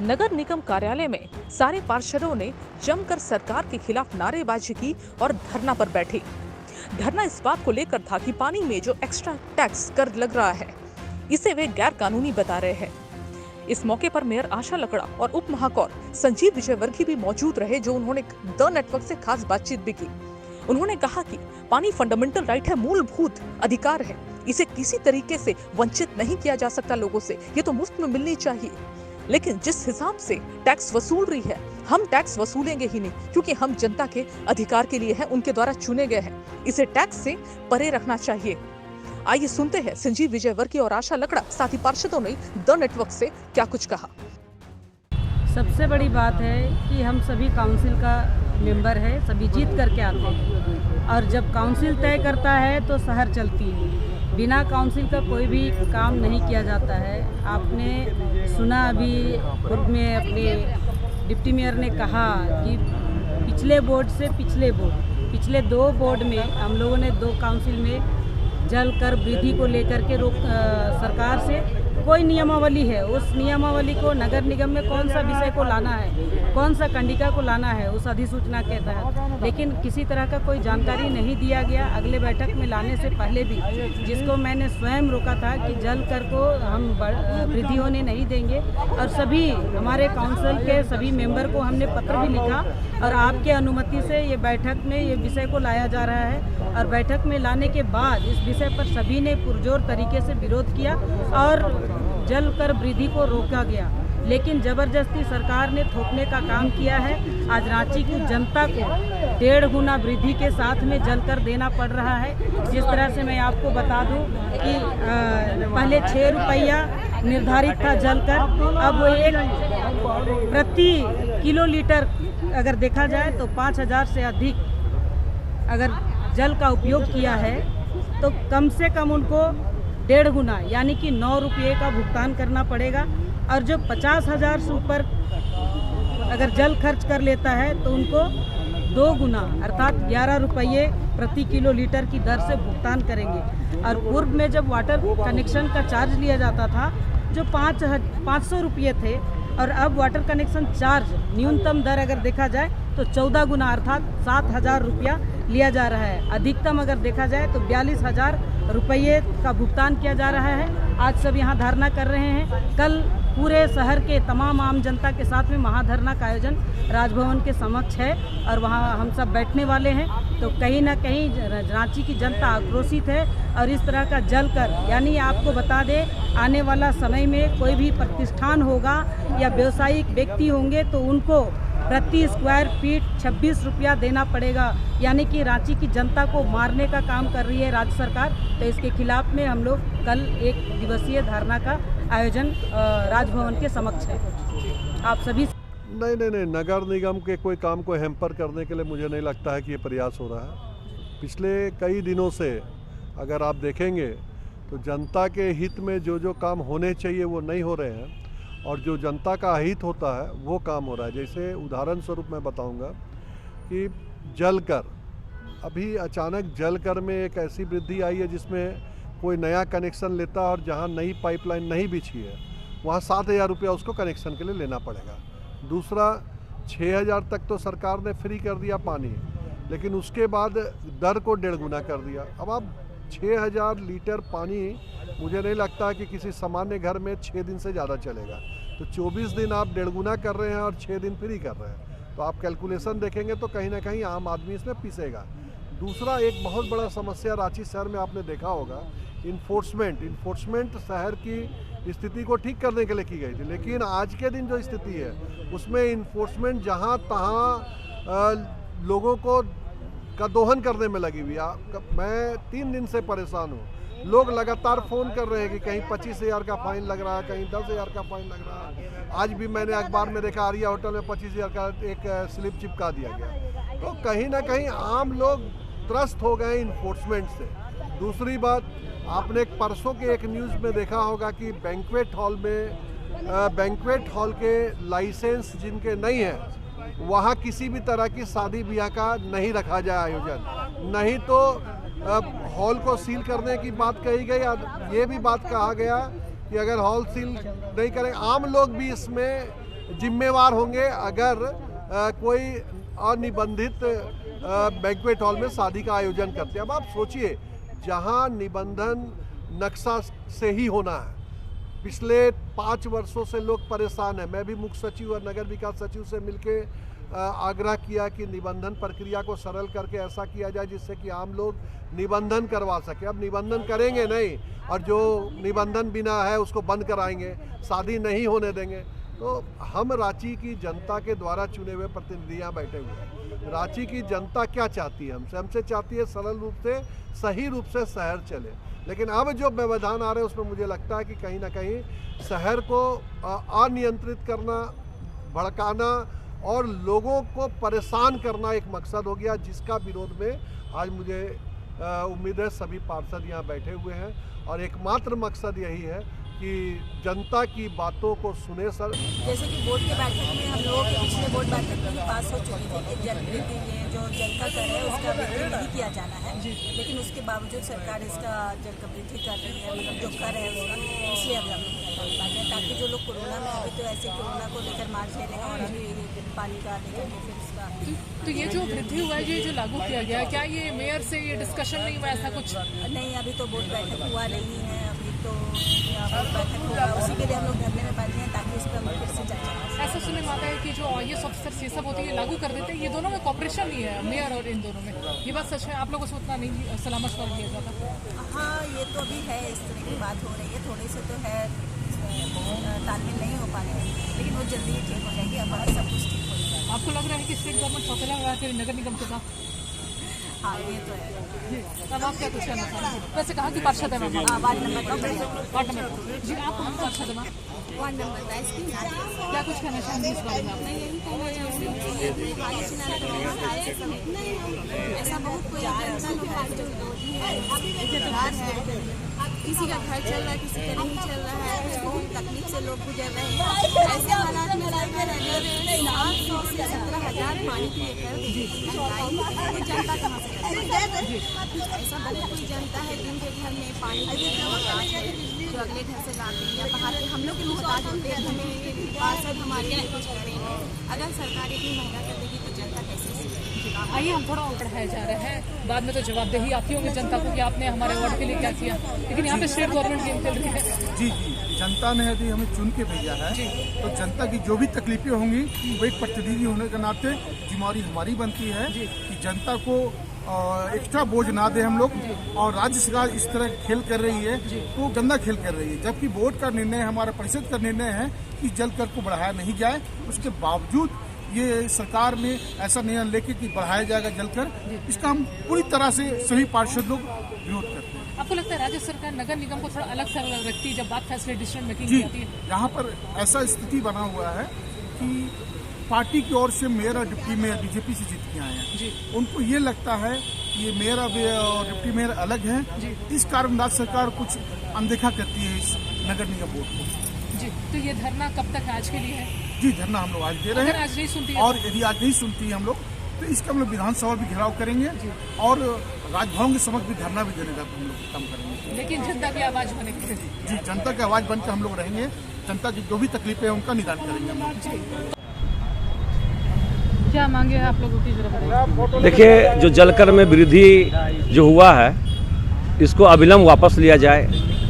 नगर निगम कार्यालय में सारे पार्षदों ने जमकर सरकार के खिलाफ नारेबाजी की और धरना पर बैठे। धरना इस बात को लेकर था कि पानी में जो एक्स्ट्रा टैक्स कर लग रहा है, इसे वे गैर कानूनी बता रहे हैं। इस मौके पर मेयर आशा लकड़ा और उप महापौर संजीव विजयवर्गीय भी मौजूद रहे, जो उन्होंने द नेटवर्क से खास बातचीत भी की। उन्होंने कहा कि पानी फंडामेंटल राइट है, मूलभूत अधिकार है, इसे किसी तरीके से वंचित नहीं किया जा सकता लोगों से, ये तो मुफ्त में मिलनी चाहिए। लेकिन जिस हिसाब से टैक्स वसूल रही है, हम टैक्स वसूलेंगे ही नहीं, क्योंकि हम जनता के अधिकार के लिए हैं, उनके द्वारा चुने गए हैं। इसे टैक्स से परे रखना चाहिए। आइए सुनते हैं संजीव विजयवर्गीय और आशा लकड़ा, साथ ही पार्षदों ने द नेटवर्क से क्या कुछ कहा। सबसे बड़ी बात है कि हम सभी काउंसिल का मेंबर है, सभी जीत करके आते हैं, और जब काउंसिल तय करता है तो शहर चलती है। बिना काउंसिल का कोई भी काम नहीं किया जाता है। आपने सुना अभी पूर्व में अपने डिप्टी मेयर ने कहा कि पिछले बोर्ड से पिछले 2 बोर्ड में हम लोगों ने 2 काउंसिल में जल कर वृद्धि को लेकर के सरकार से कोई नियमावली है, उस नियमावली को नगर निगम में कौन सा विषय को लाना है, कौन सा कंडिका को लाना है उस अधिसूचना के तहत, लेकिन किसी तरह का कोई जानकारी नहीं दिया गया। अगले बैठक में लाने से पहले भी, जिसको मैंने स्वयं रोका था कि जल कर को हम वृद्धि होने नहीं देंगे, और सभी हमारे काउंसिल के सभी मेंबर को हमने पत्र भी लिखा, और आपके अनुमति से ये बैठक में ये विषय को लाया जा रहा है। और बैठक में लाने के बाद इस विषय पर सभी ने पुरजोर तरीके से विरोध किया और जल कर वृद्धि को रोका गया। लेकिन जबरदस्ती सरकार ने थोपने का काम किया है। आज रांची की जनता को 1.5 गुना वृद्धि के साथ में जल कर देना पड़ रहा है। जिस तरह से मैं आपको बता दूं कि पहले 6 रुपया निर्धारित था जल कर, अब वो एक प्रति किलो लीटर अगर देखा जाए तो 5,000 से अधिक अगर जल का उपयोग किया है तो कम से कम उनको 1.5 गुना यानी कि 9 रुपये का भुगतान करना पड़ेगा। और जो 50,000 से ऊपर अगर जल खर्च कर लेता है तो उनको 2 गुना अर्थात 11 रुपये प्रति किलो लीटर की दर से भुगतान करेंगे। और पूर्व में जब वाटर कनेक्शन का चार्ज लिया जाता था जो 500 रुपये थे, और अब वाटर कनेक्शन चार्ज न्यूनतम दर अगर देखा जाए तो 14 गुना अर्थात 7,000 रुपया लिया जा रहा है। अधिकतम अगर देखा जाए तो 42,000 रुपये का भुगतान किया जा रहा है। आज सब यहाँ धरना कर रहे हैं। कल पूरे शहर के तमाम आम जनता के साथ में महाधरना का आयोजन राजभवन के समक्ष है, और वहाँ हम सब बैठने वाले हैं। तो कहीं ना कहीं रांची की जनता आक्रोशित है, और इस तरह का जल कर यानी आपको बता दें, आने वाला समय में कोई भी प्रतिष्ठान होगा या व्यवसायिक व्यक्ति होंगे तो उनको प्रति स्क्वायर फीट 26 रुपया देना पड़ेगा। यानी कि रांची की जनता को मारने का काम कर रही है राज्य सरकार। तो इसके खिलाफ में हम लोग कल 1 दिवसीय धरना का आयोजन राजभवन के समक्ष है। आप सभी नहीं, नगर निगम के कोई काम को हैम्पर करने के लिए मुझे नहीं लगता है कि ये प्रयास हो रहा है। पिछले कई दिनों से अगर आप देखेंगे तो जनता के हित में जो काम होने चाहिए वो नहीं हो रहे हैं, और जो जनता का हित होता है वो काम हो रहा है। जैसे उदाहरण स्वरूप मैं बताऊंगा कि जल कर, अभी अचानक जल कर में एक ऐसी वृद्धि आई है जिसमें कोई नया कनेक्शन लेता है और जहां नई पाइपलाइन नहीं बिछी है वहां 7,000 रुपया उसको कनेक्शन के लिए लेना पड़ेगा। दूसरा, 6,000 तक तो सरकार ने फ्री कर दिया पानी, लेकिन उसके बाद दर को 1.5 गुना कर दिया। अब आप 6,000 लीटर पानी मुझे नहीं लगता है कि किसी सामान्य घर में 6 दिन से ज़्यादा चलेगा। तो 24 दिन आप 1.5 गुना कर रहे हैं और 6 दिन फ्री कर रहे हैं, तो आप कैलकुलेशन देखेंगे तो कहीं ना कहीं आम आदमी इसमें पिसेगा। दूसरा, एक बहुत बड़ा समस्या रांची शहर में आपने देखा होगा, इन्फोर्समेंट शहर की स्थिति को ठीक करने के लिए की गई थी, लेकिन आज के दिन जो स्थिति है उसमें इन्फोर्समेंट जहाँ तहाँ लोगों को का दोहन करने में लगी हुई। मैं 3 दिन से परेशान हूँ। लोग लगातार फ़ोन कर रहे हैं कि कहीं 25,000 का फाइन लग रहा है, कहीं 10,000 का फाइन लग रहा है। आज भी मैंने अखबार में देखा, आर्या होटल में 25,000 का एक स्लिप चिपका दिया गया। तो कहीं ना कहीं आम लोग त्रस्त हो गए इन्फोर्समेंट से। दूसरी बात, आपने परसों के एक न्यूज़ में देखा होगा कि बैंक्वेट हॉल के लाइसेंस जिनके नहीं हैं वहाँ किसी भी तरह की शादी ब्याह का नहीं रखा जाए आयोजन, नहीं तो हॉल को सील करने की बात कही गई। ये भी बात कहा गया कि अगर हॉल सील नहीं करें, आम लोग भी इसमें जिम्मेवार होंगे अगर कोई अनिबंधित बैंक्वेट हॉल में शादी का आयोजन करते हैं। अब आप सोचिए, जहां निबंधन नक्शा से ही होना है, पिछले 5 वर्षों से लोग परेशान हैं। मैं भी मुख्य सचिव और नगर विकास सचिव से मिलके आग्रह किया कि निबंधन प्रक्रिया को सरल करके ऐसा किया जाए जिससे कि आम लोग निबंधन करवा सके। अब निबंधन करेंगे नहीं और जो निबंधन बिना है उसको बंद कराएंगे, शादी नहीं होने देंगे। तो हम रांची की जनता के द्वारा चुने हुए प्रतिनिधि यहाँ बैठे हुए हैं। रांची की जनता क्या चाहती है हमसे चाहती है सरल रूप से, सही रूप से शहर चले। लेकिन अब जो व्यवधान आ रहे हैं उसमें मुझे लगता है कि कहीं ना कहीं शहर को अनियंत्रित करना, भड़काना और लोगों को परेशान करना एक मकसद हो गया, जिसका विरोध में आज मुझे उम्मीद है सभी पार्षद यहाँ बैठे हुए हैं और एकमात्र मकसद यही है कि जनता की बातों को सुने। सर, जैसे कि बोर्ड के बैठक में हम लोगों के पिछले बोर्ड बैठक में ही पास हो चुकी थी कि जनवृद्धि ये जो जल का कर है उसका वृद्धि नहीं किया जाना है, लेकिन उसके बावजूद सरकार इसका जल का वृद्धि कर रही है, मतलब जो कर है उसका, इसलिए अब हम लोग ताकि जो लोग कोरोना में अभी तो ऐसे कोरोना को लेकर मार झेले हैं और अभी पानी का लेकर के फिर इसका। तो ये जो वृद्धि हुआ है, ये जो लागू किया गया, क्या ये मेयर से ये डिस्कशन नहीं हुआ, ऐसा कुछ? नहीं, अभी तो बोर्ड बैठक हुआ नहीं है, अभी तो बोर्ड बैठक होगा, उसी के लिए हम लोग धरने में बैठे हैं ताकि उस पर हम फिर से चर्चा करें। ऐसा सुनने में आता है कि जो IAS ऑफिसर ये सब होती है लागू कर देते हैं, ये दोनों में कॉपरेशन नहीं है, मेयर और इन दोनों में। ये बात सच है? आप लोगों से उतना नहीं सलाह मशवरा किया जाता? हाँ, ये तो अभी है, इस तरह की बात हो रही है, थोड़ी से तो है, तालमेल नहीं हो पा रही है, लेकिन वो जल्दी ही ठीक हो जाएगी। अब सब कुछ ठीक हो जाएगा। आपको लग रहा है कि स्टेट गवर्नमेंट सौतेला रहा है नगर निगम के साथ? हाँ, ये तो है। तब आप क्या कुछ कहना चाहेंगे? वैसे कहाँ की पार्षद है मैम? वार्ड नंबर जी, आप कौन पार्षद है मैम? वार्ड नंबर 10 की। क्या कुछ कहना चाहेंगे इस बारे में आप? ऐसा बहुत कोई किसी का घर चल रहा है, किसी का नहीं चल रहा है, बहुत तकलीफ से लोग गुजर रहे हैं। ऐसे हालात में रहकर अगर 700 से 17,000 पानी की महंगाई, जनता कहाँ से करेगी? ऐसा बहुत कोई जनता है जिनके घर में पानी की मोहताज है, जो अगले घर से लाते हैं या बाहर के हम लोग के मोहताज होते हैं, हमें पार्षद हमारे लिए कुछ करेंगे। अगर सरकार इतनी महंगा कर देगी तो जनता कैसे? आइए हम थोड़ा और बढ़ाया जा रहा है, बाद में तो जवाबदेही आपकी होगी जनता को कि आपने हमारे वार्ड के लिए क्या किया, लेकिन यहाँ पे स्टेट गवर्नमेंट गेम खेल रही है। जी, जनता ने यदि हमें चुन के भेजा है तो जनता की जो भी तकलीफें होंगी वो एक प्रतिनिधि होने के नाते जिम्मेदारी हमारी बनती है कि जनता को एक्स्ट्रा बोझ ना दे हम लोग। और राज्य सरकार इस तरह खेल कर रही है तो गंदा खेल कर रही है, जबकि बोर्ड का निर्णय, हमारा परिषद का निर्णय है कि जल कर को बढ़ाया नहीं जाए। उसके बावजूद ये सरकार ने ऐसा निर्णय लेके कि बढ़ाया जाएगा जलकर, इसका हम पूरी तरह से सभी पार्षद लोग विरोध करते हैं। आपको लगता है राज्य सरकार नगर निगम को थोड़ा अलग से रखती है जब बात फैसले डिसीजन मेकिंग जी, की आती है? यहाँ पर ऐसा स्थिति बना हुआ है कि पार्टी की ओर से मेयर और डिप्टी मेयर बीजेपी से जीत के आए हैं, उनको ये लगता है कि ये मेयर और डिप्टी मेयर अलग हैं, इस कारण राज्य सरकार कुछ अनदेखा करती है इस नगर निगम बोर्ड को। जी, तो ये धरना कब तक आज के लिए है? जी, धरना हम लोग आज दे रहे हैं। आज नहीं सुनती है और यदि आज नहीं सुनती है हम लोग तो इसका हम लोग विधानसभा भी घेराव करेंगे और राजभवन के समक्ष भी धरना भी देने का हम लोग काम करेंगे। लेकिन जनता की आवाज बनेगी। जी, जनता की आवाज बनकर हम लोग रहेंगे, जनता की जो भी तकलीफें हैं उनका निदान करेंगे हम लोग। क्या मांगे आप लोगों की जरूरत? देखिए, जो जलकर में वृद्धि जो हुआ है इसको अविलंब वापस लिया जाए।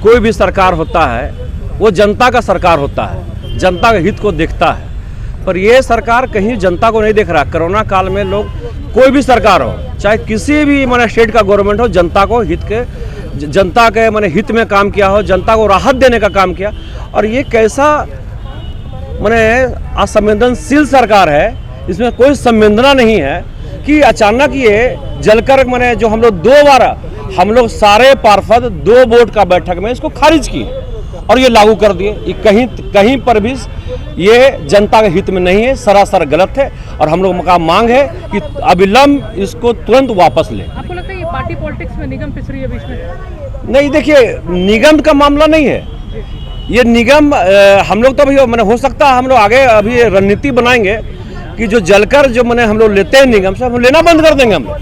कोई भी सरकार होता है वो जनता का सरकार होता है, जनता के हित को देखता है, पर ये सरकार कहीं जनता को नहीं देख रहा। कोरोना काल में लोग, कोई भी सरकार हो, चाहे किसी भी माने स्टेट का गवर्नमेंट हो, जनता को जनता के माने हित में काम किया हो, जनता को राहत देने का काम किया। और ये कैसा माने असंवेदनशील सरकार है, इसमें कोई संवेदना नहीं है कि अचानक ये जलकर माने जो हम लोग 2 बार हम लोग सारे पार्षद 2 बोर्ड का बैठक में इसको खारिज किए और ये लागू कर दिए। ये कहीं पर भी ये जनता के हित में नहीं है, सरासर गलत है। और हम लोग का मांग है कि अविलंब इसको तुरंत वापस ले। आपको लगता है ये पार्टी पॉलिटिक्स में निगम पिस रही है बीच में? नहीं, देखिए, निगम का मामला नहीं है ये। निगम हम लोग तो अभी मैंने हो सकता है हम लोग आगे अभी रणनीति बनाएंगे कि जो जलकर जो मैंने हम लोग लेते हैं निगम से, हम लेना बंद कर देंगे। हम लोग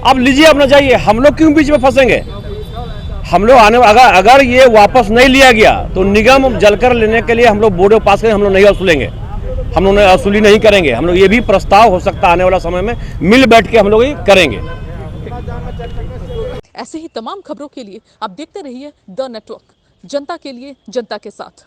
अब लीजिए, अपना जाइए, हम लोग क्यों बीच में फंसेंगे? हम लोग अगर ये वापस नहीं लिया गया तो निगम जलकर लेने के लिए हम लोग बोर्ड पास करें, हम लोग नहीं वसूलेंगे। हम लोग वसूली नहीं करेंगे। हम लोग ये भी प्रस्ताव हो सकता है आने वाला समय में मिल बैठ के हम लोग ये करेंगे। ऐसे ही तमाम खबरों के लिए आप देखते रहिए द नेटवर्क, जनता के लिए जनता के साथ।